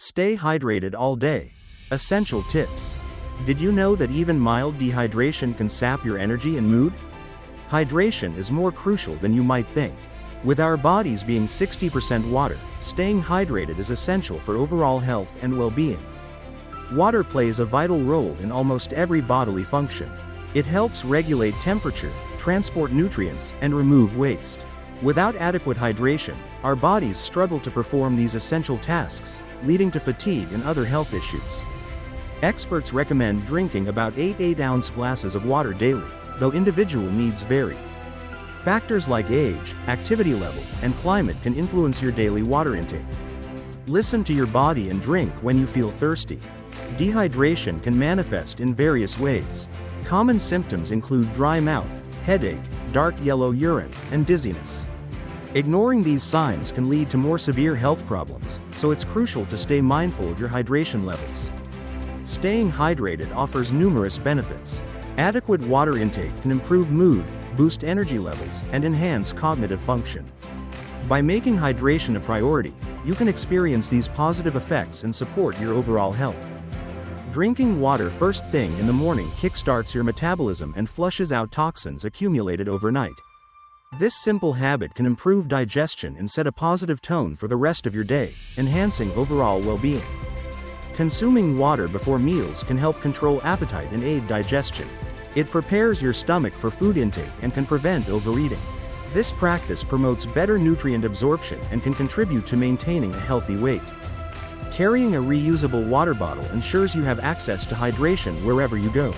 Stay hydrated all day. Essential tips. Did you know that even mild dehydration can sap your energy and mood? Hydration is more crucial than you might think. With our bodies being 60% water, staying hydrated is essential for overall health and well-being. Water plays a vital role in almost every bodily function. It helps regulate temperature, transport nutrients, and remove waste. Without adequate hydration, our bodies struggle to perform these essential tasks, leading to fatigue and other health issues. Experts recommend drinking about 8 glasses of water daily, though individual needs vary. Factors like age, activity level, and climate can influence your daily water intake. Listen to your body and drink when you feel thirsty. Dehydration can manifest in various ways. Common symptoms include dry mouth, headache, dark yellow urine, and dizziness. Ignoring these signs can lead to more severe health problems, so it's crucial to stay mindful of your hydration levels. Staying hydrated offers numerous benefits. Adequate water intake can improve mood, boost energy levels, and enhance cognitive function. By making hydration a priority, you can experience these positive effects and support your overall health. Drinking water first thing in the morning kickstarts your metabolism and flushes out toxins accumulated overnight. This simple habit can improve digestion and set a positive tone for the rest of your day, enhancing overall well-being. Consuming water before meals can help control appetite and aid digestion. It prepares your stomach for food intake and can prevent overeating. This practice promotes better nutrient absorption and can contribute to maintaining a healthy weight. Carrying a reusable water bottle ensures you have access to hydration wherever you go.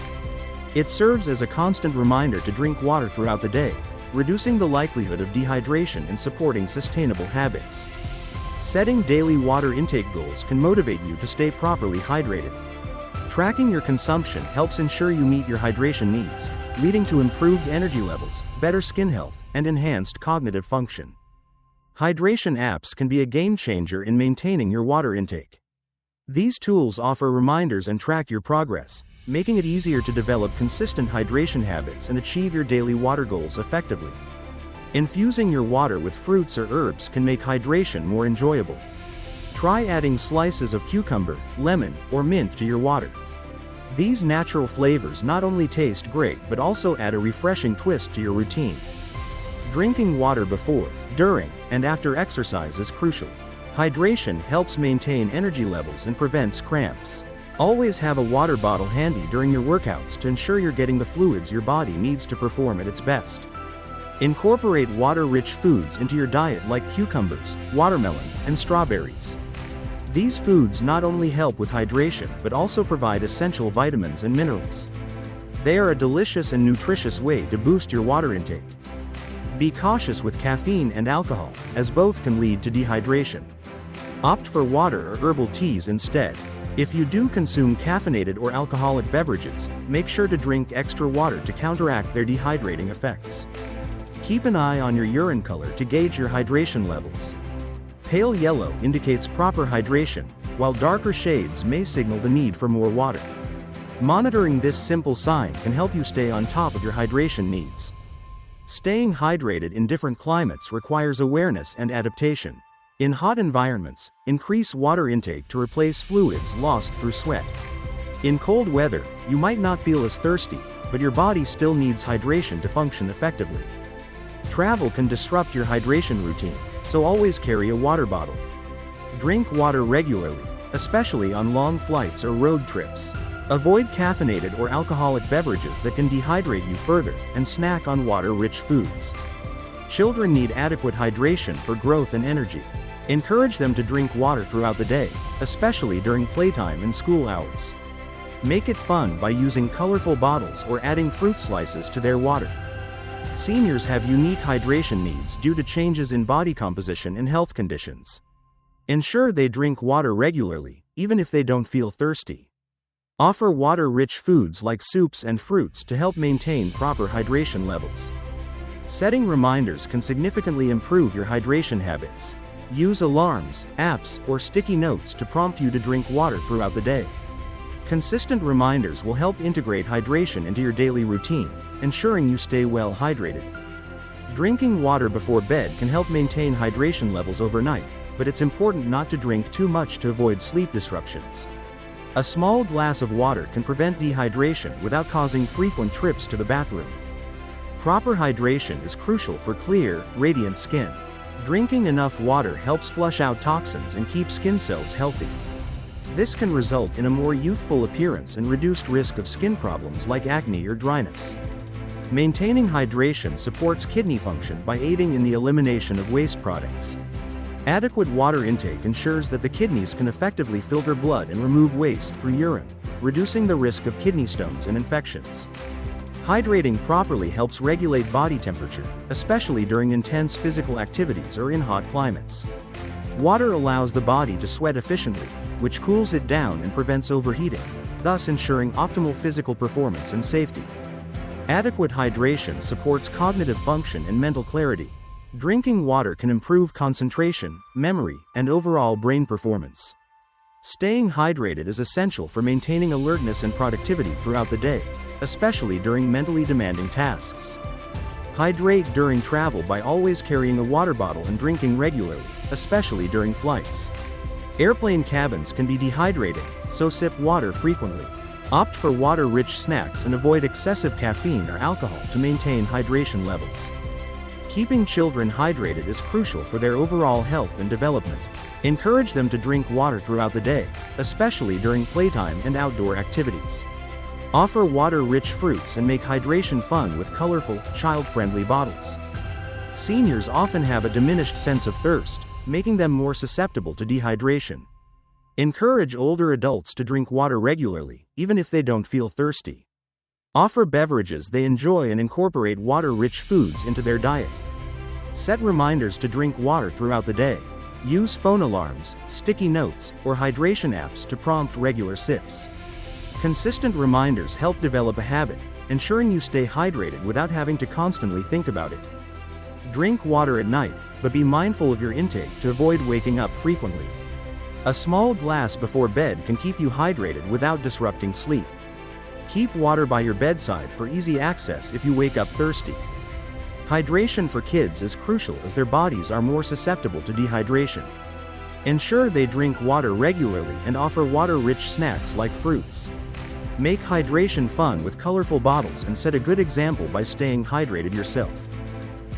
It serves as a constant reminder to drink water throughout the day, reducing the likelihood of dehydration and supporting sustainable habits. Setting daily water intake goals can motivate you to stay properly hydrated. Tracking your consumption helps ensure you meet your hydration needs, leading to improved energy levels, better skin health, and enhanced cognitive function. Hydration apps can be a game changer in maintaining your water intake. These tools offer reminders and track your progress, making it easier to develop consistent hydration habits and achieve your daily water goals effectively. Infusing your water with fruits or herbs can make hydration more enjoyable. Try adding slices of cucumber, lemon, or mint to your water. These natural flavors not only taste great but also add a refreshing twist to your routine. Drinking water before, during, and after exercise is crucial. Hydration helps maintain energy levels and prevents cramps. Always have a water bottle handy during your workouts to ensure you're getting the fluids your body needs to perform at its best. Incorporate water-rich foods into your diet like cucumbers, watermelon, and strawberries. These foods not only help with hydration but also provide essential vitamins and minerals. They are a delicious and nutritious way to boost your water intake. Be cautious with caffeine and alcohol, as both can lead to dehydration. Opt for water or herbal teas instead. If you do consume caffeinated or alcoholic beverages, make sure to drink extra water to counteract their dehydrating effects. Keep an eye on your urine color to gauge your hydration levels. Pale yellow indicates proper hydration, while darker shades may signal the need for more water. Monitoring this simple sign can help you stay on top of your hydration needs. Staying hydrated in different climates requires awareness and adaptation. In hot environments, increase water intake to replace fluids lost through sweat. In cold weather, you might not feel as thirsty, but your body still needs hydration to function effectively. Travel can disrupt your hydration routine, so always carry a water bottle. Drink water regularly, especially on long flights or road trips. Avoid caffeinated or alcoholic beverages that can dehydrate you further, and snack on water-rich foods. Children need adequate hydration for growth and energy. Encourage them to drink water throughout the day, especially during playtime and school hours. Make it fun by using colorful bottles or adding fruit slices to their water. Seniors have unique hydration needs due to changes in body composition and health conditions. Ensure they drink water regularly, even if they don't feel thirsty. Offer water-rich foods like soups and fruits to help maintain proper hydration levels. Setting reminders can significantly improve your hydration habits. Use alarms, apps, or sticky notes to prompt you to drink water throughout the day. Consistent reminders will help integrate hydration into your daily routine, ensuring you stay well hydrated. Drinking water before bed can help maintain hydration levels overnight, but it's important not to drink too much to avoid sleep disruptions. A small glass of water can prevent dehydration without causing frequent trips to the bathroom. Proper hydration is crucial for clear, radiant skin. Drinking enough water helps flush out toxins and keep skin cells healthy. This can result in a more youthful appearance and reduced risk of skin problems like acne or dryness. Maintaining hydration supports kidney function by aiding in the elimination of waste products. Adequate water intake ensures that the kidneys can effectively filter blood and remove waste through urine, reducing the risk of kidney stones and infections. Hydrating properly helps regulate body temperature, especially during intense physical activities or in hot climates. Water allows the body to sweat efficiently, which cools it down and prevents overheating, thus ensuring optimal physical performance and safety. Adequate hydration supports cognitive function and mental clarity. Drinking water can improve concentration, memory, and overall brain performance. Staying hydrated is essential for maintaining alertness and productivity throughout the day, especially during mentally demanding tasks. Hydrate during travel by always carrying a water bottle and drinking regularly, especially during flights. Airplane cabins can be dehydrating, so sip water frequently. Opt for water-rich snacks and avoid excessive caffeine or alcohol to maintain hydration levels. Keeping children hydrated is crucial for their overall health and development. Encourage them to drink water throughout the day, especially during playtime and outdoor activities. Offer water-rich fruits and make hydration fun with colorful, child-friendly bottles. Seniors often have a diminished sense of thirst, making them more susceptible to dehydration. Encourage older adults to drink water regularly, even if they don't feel thirsty. Offer beverages they enjoy and incorporate water-rich foods into their diet. Set reminders to drink water throughout the day. Use phone alarms, sticky notes, or hydration apps to prompt regular sips. Consistent reminders help develop a habit, ensuring you stay hydrated without having to constantly think about it. Drink water at night, but be mindful of your intake to avoid waking up frequently. A small glass before bed can keep you hydrated without disrupting sleep. Keep water by your bedside for easy access if you wake up thirsty. Hydration for kids is crucial as their bodies are more susceptible to dehydration. Ensure they drink water regularly and offer water-rich snacks like fruits. Make hydration fun with colorful bottles and set a good example by staying hydrated yourself.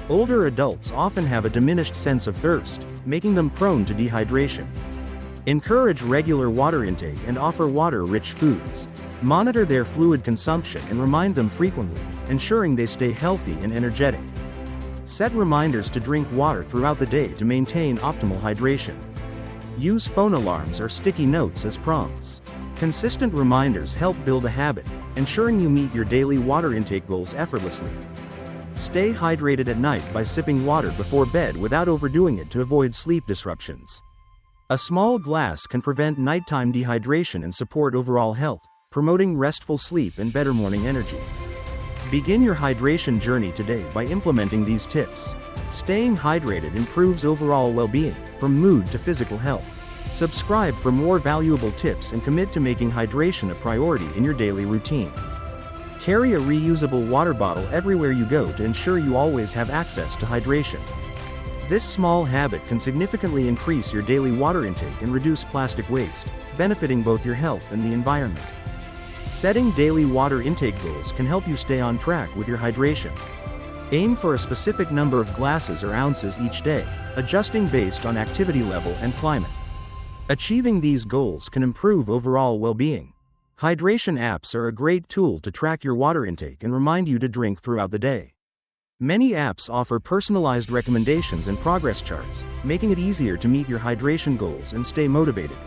Older adults often have a diminished sense of thirst, making them prone to dehydration. Encourage regular water intake and offer water-rich foods. Monitor their fluid consumption and remind them frequently, ensuring they stay healthy and energetic. Set reminders to drink water throughout the day to maintain optimal hydration. Use phone alarms or sticky notes as prompts. Consistent reminders help build a habit, ensuring you meet your daily water intake goals effortlessly. Stay hydrated at night by sipping water before bed without overdoing it to avoid sleep disruptions. A small glass can prevent nighttime dehydration and support overall health, promoting restful sleep and better morning energy. Begin your hydration journey today by implementing these tips. Staying hydrated improves overall well-being, from mood to physical health. Subscribe for more valuable tips and commit to making hydration a priority in your daily routine. Carry a reusable water bottle everywhere you go to ensure you always have access to hydration. This small habit can significantly increase your daily water intake and reduce plastic waste, benefiting both your health and the environment. Setting daily water intake goals can help you stay on track with your hydration. Aim for a specific number of glasses or ounces each day, adjusting based on activity level and climate. Achieving these goals can improve overall well-being. Hydration apps are a great tool to track your water intake and remind you to drink throughout the day. Many apps offer personalized recommendations and progress charts, making it easier to meet your hydration goals and stay motivated.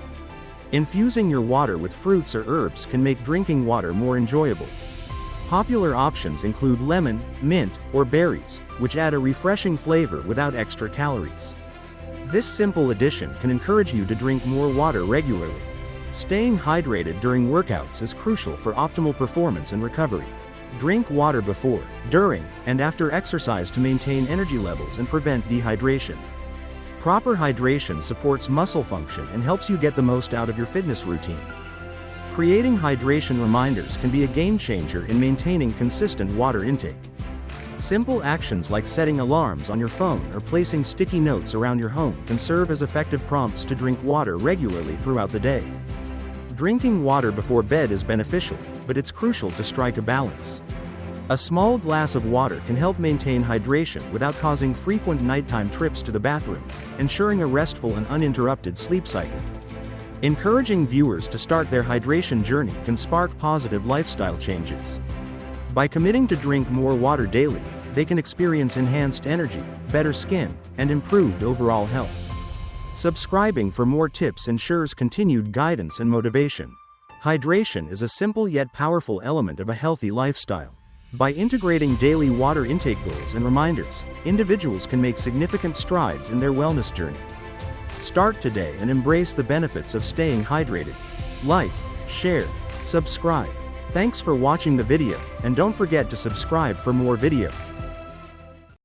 Infusing your water with fruits or herbs can make drinking water more enjoyable. Popular options include lemon, mint, or berries, which add a refreshing flavor without extra calories. This simple addition can encourage you to drink more water regularly. Staying hydrated during workouts is crucial for optimal performance and recovery. Drink water before, during, and after exercise to maintain energy levels and prevent dehydration. Proper hydration supports muscle function and helps you get the most out of your fitness routine. Creating hydration reminders can be a game changer in maintaining consistent water intake. Simple actions like setting alarms on your phone or placing sticky notes around your home can serve as effective prompts to drink water regularly throughout the day. Drinking water before bed is beneficial, but it's crucial to strike a balance. A small glass of water can help maintain hydration without causing frequent nighttime trips to the bathroom, ensuring a restful and uninterrupted sleep cycle. Encouraging viewers to start their hydration journey can spark positive lifestyle changes. By committing to drink more water daily, they can experience enhanced energy, better skin, and improved overall health. Subscribing for more tips ensures continued guidance and motivation. Hydration is a simple yet powerful element of a healthy lifestyle. By integrating daily water intake goals and reminders, individuals can make significant strides in their wellness journey. Start today and embrace the benefits of staying hydrated. Like, share, subscribe. Thanks for watching the video, and don't forget to subscribe for more videos.